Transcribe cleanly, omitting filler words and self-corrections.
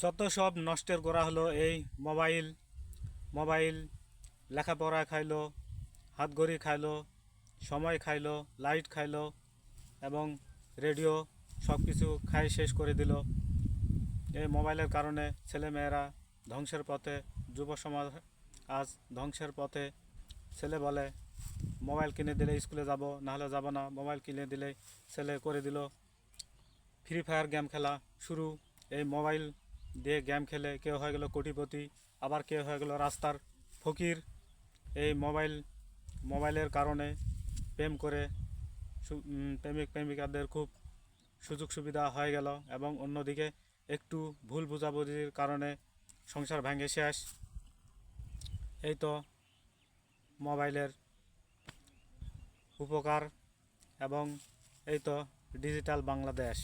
যত সব নষ্টের করা হলো এই মোবাইল মোবাইল লেখাপড়া খাইলো, হাতঘড়ি খাইলো, সময় খাইলো, লাইট খাইলো এবং রেডিও সব কিছু খাই শেষ করে দিল। এই মোবাইলের কারণে ছেলেমেয়েরা ধ্বংসের পথে, যুব সমাজ আজ ধ্বংসের পথে। ছেলে বলে মোবাইল কিনে দিলে স্কুলে যাব, নাহলে যাব না। মোবাইল কিনে দিলে ছেলে করে দিল ফ্রি ফায়ার গেম খেলা শুরু। এই মোবাইল দিয়ে গেম খেলে কেউ হয়ে গেল কোটিপতি, আবার কেউ হয়ে গেল রাস্তার ফকির। এই মোবাইলের কারণে প্রেম করে প্রেমিক প্রেমিকাদের খুব সুযোগ সুবিধা হয়ে গেল, এবং অন্যদিকে একটু ভুল বোঝাবুঝির কারণে সংসার ভেঙে শেষ। এই তো মোবাইলের উপকার, এবং এই তো ডিজিটাল বাংলাদেশ।